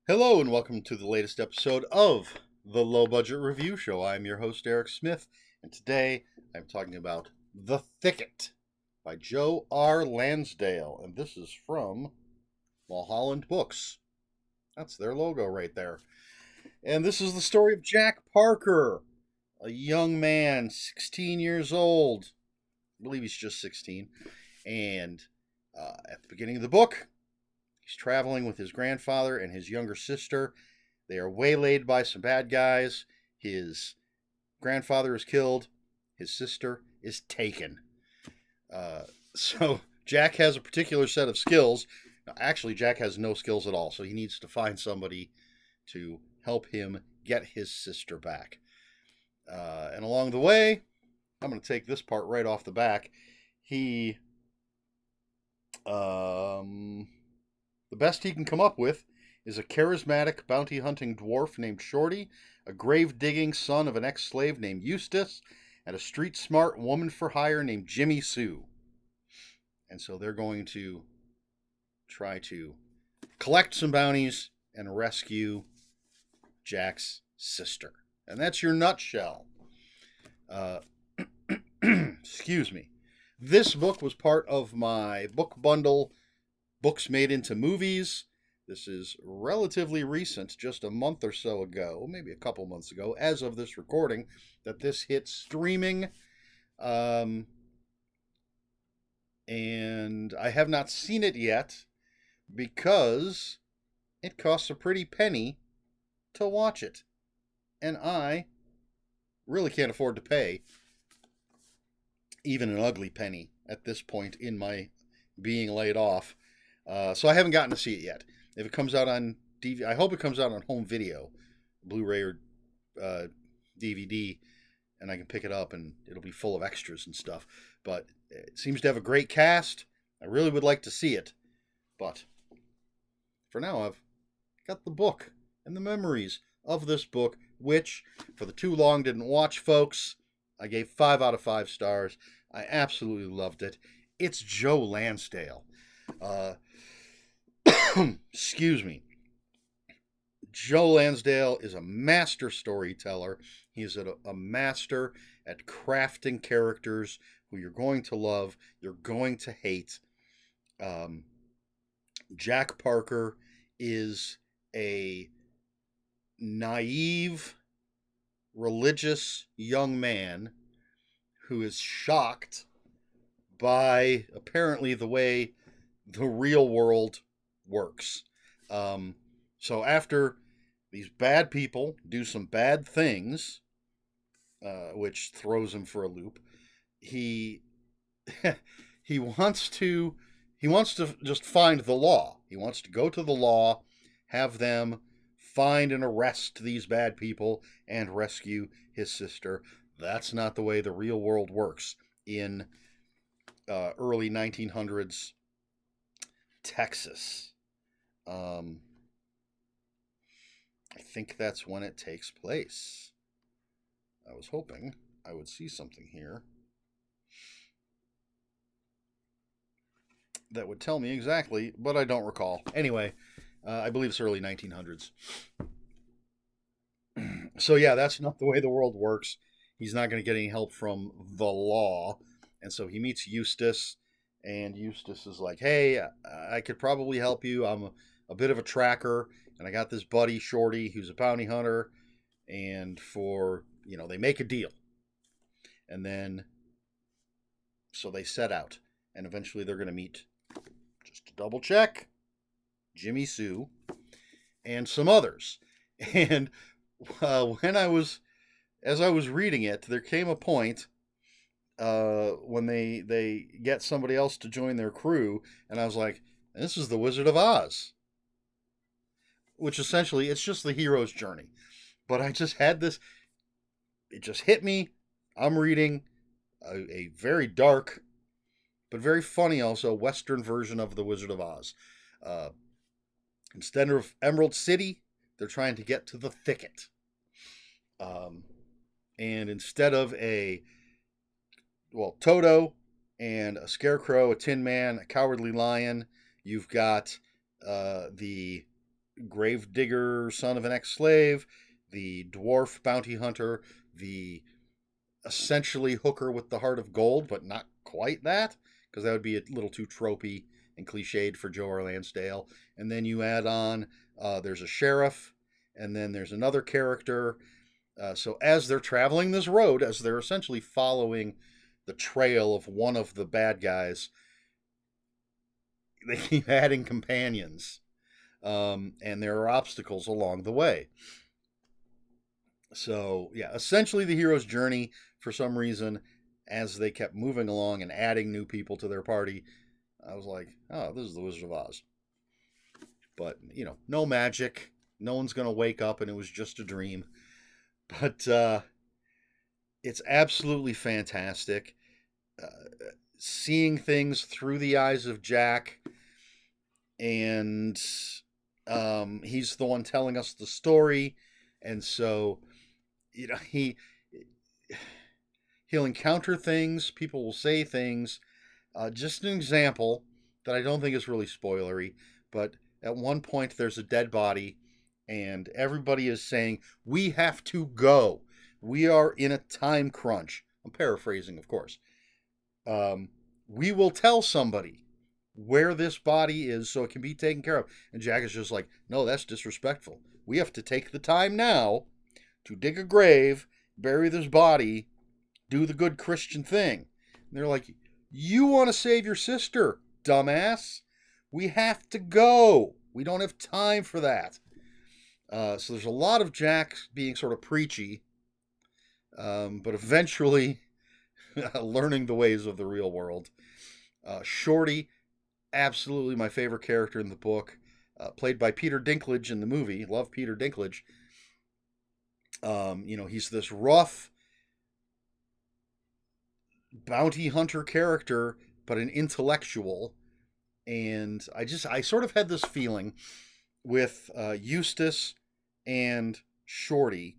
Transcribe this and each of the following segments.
Hello and welcome to the latest episode of the Low Budget Review Show. I'm your host, Eric Smith, and today I'm talking about The Thicket by Joe R. Lansdale, and this is from Mulholland Books. That's their logo right there. And this is the story of Jack Parker, a young man, 16 years old. I believe he's just 16. And at the beginning of the book, he's traveling with his grandfather and his younger sister. They are waylaid by some bad guys. His grandfather is killed. His sister is taken. So Jack has a particular set of skills. Actually, Jack has no skills at all, so he needs to find somebody to help him get his sister back. And along the way, I'm going to take this part right off the back. The best he can come up with is a charismatic bounty hunting dwarf named Shorty, a grave digging son of an ex slave named Eustace, and a street smart woman for hire named Jimmy Sue. And so they're going to try to collect some bounties and rescue Jack's sister. And that's your nutshell. Excuse me. This book was part of my book bundle, Books Made into Movies. This is relatively recent, just a month or so ago, maybe a couple months ago, as of this recording, that this hit streaming. And I have not seen it yet because it costs a pretty penny to watch it. And I really can't afford to pay even an ugly penny at this point in my being laid off. So I haven't gotten to see it yet. If it comes out on DVD, I hope it comes out on home video, Blu-ray or DVD, and I can pick it up and it'll be full of extras and stuff. But it seems to have a great cast. I really would like to see it. But for now, I've got the book and the memories of this book, which, for the too long didn't watch folks, I gave 5 out of 5 stars. I absolutely loved it. It's Joe Lansdale. Excuse me. Joe Lansdale is a master storyteller. He is a master at crafting characters who you're going to love, you're going to hate. Jack Parker is a naive, religious young man who is shocked by apparently the way the real world works. So after these bad people do some bad things, which throws him for a loop, he he wants to just find the law. He wants to go to the law, have them find and arrest these bad people and rescue his sister. That's not the way the real world works in early 1900s Texas. I think that's when it takes place. I was hoping I would see something here that would tell me exactly, but I don't recall. Anyway, I believe it's early 1900s. So yeah, that's not the way the world works. He's not going to get any help from the law. And so he meets Eustace, and Eustace is like, hey, I could probably help you. I'm a bit of a tracker, and I got this buddy, Shorty, who's a bounty hunter. And they make a deal. And then, so they set out. And eventually they're going to meet, just to double check, Jimmy Sue and some others. And as I was reading it, there came a point when they get somebody else to join their crew, and I was like, this is the Wizard of Oz, which essentially it's just the hero's journey. But I just had this, it just hit me. I'm reading a very dark, but very funny also, Western version of the Wizard of Oz. Instead of Emerald City, they're trying to get to the Thicket. And instead of Toto and a scarecrow, a tin man, a cowardly lion, you've got the gravedigger, son of an ex-slave, the dwarf bounty hunter, the essentially hooker with the heart of gold, but not quite that, because that would be a little too tropey and cliched for Joe R. Lansdale. And then you add on, there's a sheriff, and then there's another character. So as they're traveling this road, as they're essentially following the trail of one of the bad guys, they keep adding companions. And there are obstacles along the way. So, yeah, essentially the hero's journey, for some reason, as they kept moving along and adding new people to their party, I was like, oh, this is the Wizard of Oz. But, no magic. No one's going to wake up and it was just a dream. But it's absolutely fantastic. Seeing things through the eyes of Jack, and he's the one telling us the story, and so he'll encounter things, people will say things. Just an example that I don't think is really spoilery, but at one point there's a dead body and everybody is saying, we have to go, we are in a time crunch. I'm paraphrasing, of course. We will tell somebody where this body is so it can be taken care of. And Jack is just like, no, that's disrespectful. We have to take the time now to dig a grave, bury this body, do the good Christian thing. And they're like, you want to save your sister, dumbass. We have to go. We don't have time for that. So there's a lot of Jack being sort of preachy, but eventually learning the ways of the real world. Shorty, absolutely my favorite character in the book, played by Peter Dinklage in the movie. Love Peter Dinklage. He's this rough bounty hunter character, but an intellectual. And I sort of had this feeling with Eustace and Shorty.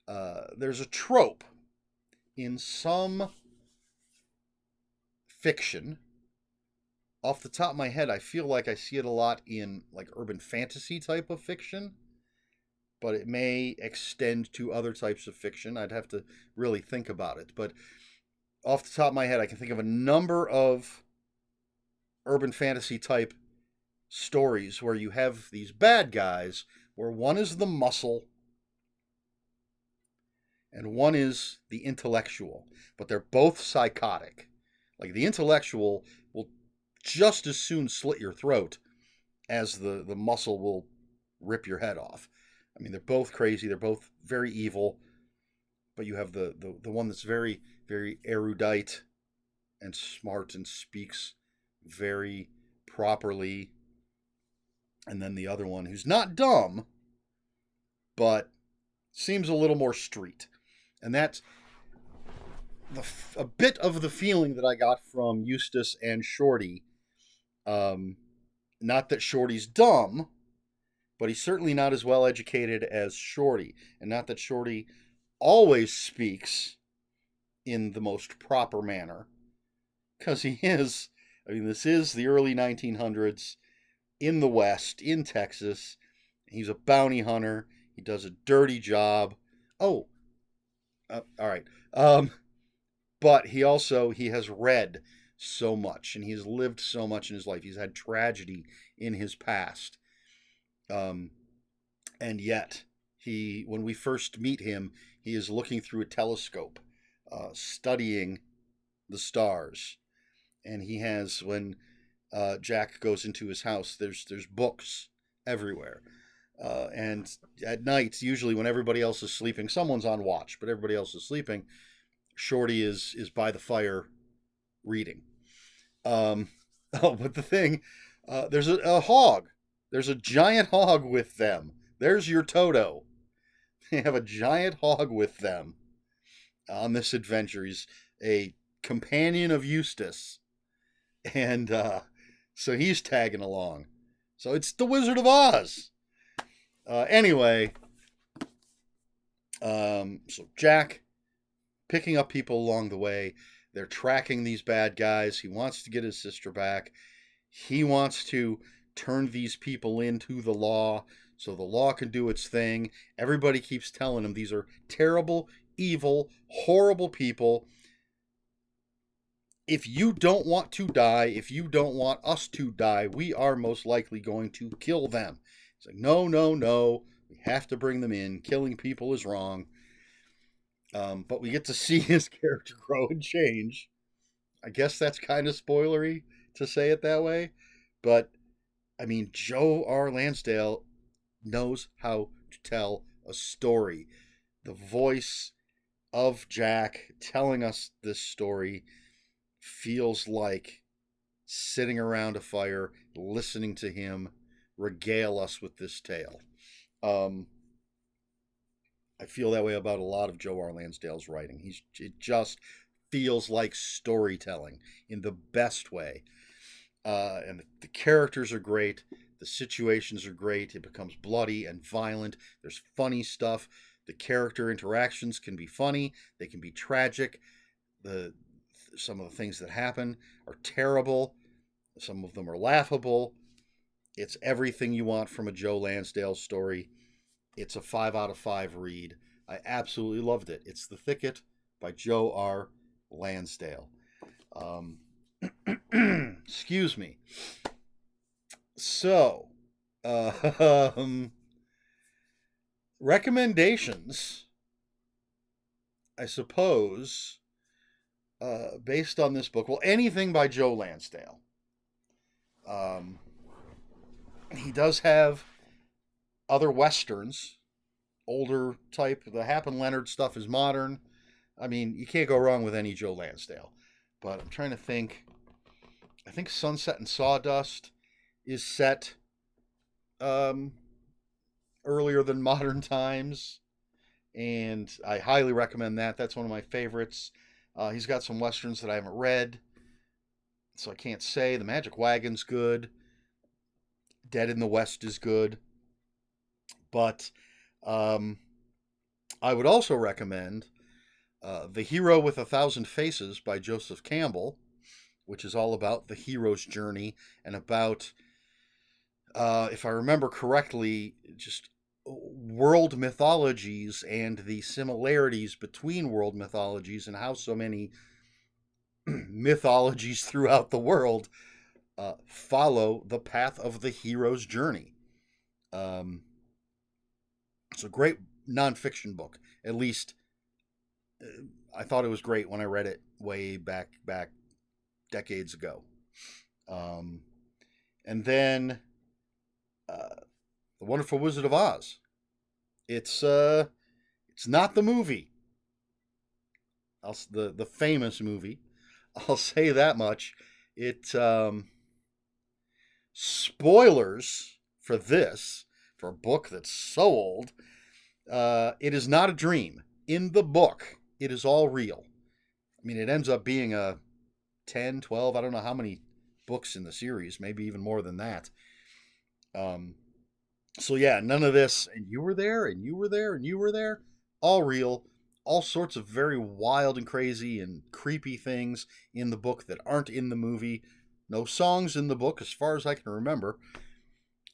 There's a trope in some fiction. Off the top of my head, I feel like I see it a lot in like urban fantasy type of fiction, but it may extend to other types of fiction. I'd have to really think about it. But off the top of my head, I can think of a number of urban fantasy type stories where you have these bad guys, where one is the muscle and one is the intellectual, but they're both psychotic. Like the intellectual will just as soon slit your throat as the muscle will rip your head off. I mean, they're both crazy. They're both very evil. But you have the one that's very, very erudite and smart and speaks very properly. And then the other one who's not dumb, but seems a little more street. And that's a bit of the feeling that I got from Eustace and Shorty. Not that Shorty's dumb, but he's certainly not as well educated as Shorty. And not that Shorty always speaks in the most proper manner. Because he is, this is the early 1900s in the West, in Texas. He's a bounty hunter. He does a dirty job. All right. But he has read so much, and he's lived so much in his life. He's had tragedy in his past. And yet, when we first meet him, he is looking through a telescope, studying the stars. And he has, when Jack goes into his house, there's books everywhere. And at night, usually when everybody else is sleeping, someone's on watch, but everybody else is sleeping, Shorty is by the fire reading. But the thing, there's a hog. There's a giant hog with them. There's your Toto. They have a giant hog with them on this adventure. He's a companion of Eustace. And so he's tagging along. So it's the Wizard of Oz. Anyway, so Jack picking up people along the way. They're tracking these bad guys. He wants to get his sister back. He wants to turned these people into the law so the law can do its thing. Everybody keeps telling them these are terrible, evil, horrible people. If you don't want to die, if you don't want us to die, we are most likely going to kill them. It's like, no, no, no. We have to bring them in. Killing people is wrong. But we get to see his character grow and change. I guess that's kind of spoilery to say it that way. But, I mean, Joe R. Lansdale knows how to tell a story. The voice of Jack telling us this story feels like sitting around a fire, listening to him regale us with this tale. I feel that way about a lot of Joe R. Lansdale's writing. It just feels like storytelling in the best way. And the characters are great. The situations are great. It becomes bloody and violent. There's funny stuff. The character interactions can be funny. They can be tragic. Some of the things that happen are terrible. Some of them are laughable. It's everything you want from a Joe Lansdale story. It's a 5 out of 5 read. I absolutely loved it. It's The Thicket by Joe R. Lansdale. Excuse me. So, recommendations, I suppose, based on this book. Well, anything by Joe Lansdale. He does have other westerns, older type. The Hap and Leonard stuff is modern. I mean, you can't go wrong with any Joe Lansdale. But I'm trying to think. I think Sunset and Sawdust is set earlier than modern times, and I highly recommend that. That's one of my favorites. He's got some westerns that I haven't read, so I can't say. The Magic Wagon's good. Dead in the West is good. But I would also recommend The Hero with a Thousand Faces by Joseph Campbell, which is all about the hero's journey and about, if I remember correctly, just world mythologies and the similarities between world mythologies and how so many mythologies throughout the world follow the path of the hero's journey. It's a great nonfiction book. At least I thought it was great when I read it way back decades ago. And then The Wonderful Wizard of Oz. It's not the movie. The famous movie. I'll say that much. Spoilers for this, for a book that's so old. It is not a dream. In the book, it is all real. I mean, it ends up being a 10, 12, I don't know how many books in the series, maybe even more than that. So yeah, none of this, and you were there, and you were there, and you were there, all real. All sorts of very wild and crazy and creepy things in the book that aren't in the movie. No songs in the book, as far as I can remember.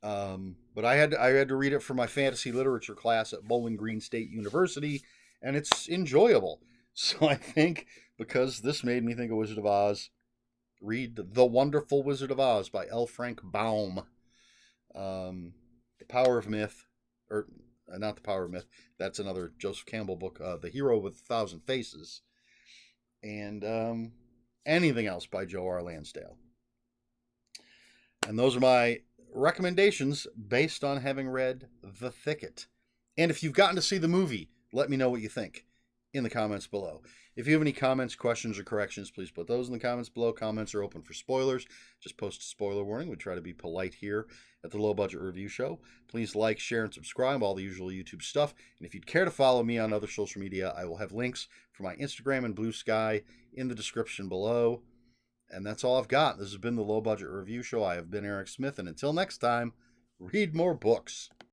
But I had to read it for my fantasy literature class at Bowling Green State University, and it's enjoyable. So I think, because this made me think of Wizard of Oz, read The Wonderful Wizard of Oz by L. Frank Baum. The Power of Myth, or not The Power of Myth, that's another Joseph Campbell book, The Hero with a Thousand Faces, and anything else by Joe R. Lansdale. And those are my recommendations based on having read The Thicket. And if you've gotten to see the movie, let me know what you think in the comments below. If you have any comments, questions, or corrections, please put those in the comments below. Comments are open for spoilers. Just post a spoiler warning. We try to be polite here at the Low Budget Review Show. Please like, share, and subscribe, all the usual YouTube stuff. And if you'd care to follow me on other social media, I will have links for my Instagram and Bluesky in the description below. And that's all I've got. This has been the Low Budget Review Show. I have been Eric Smith, and until next time, read more books.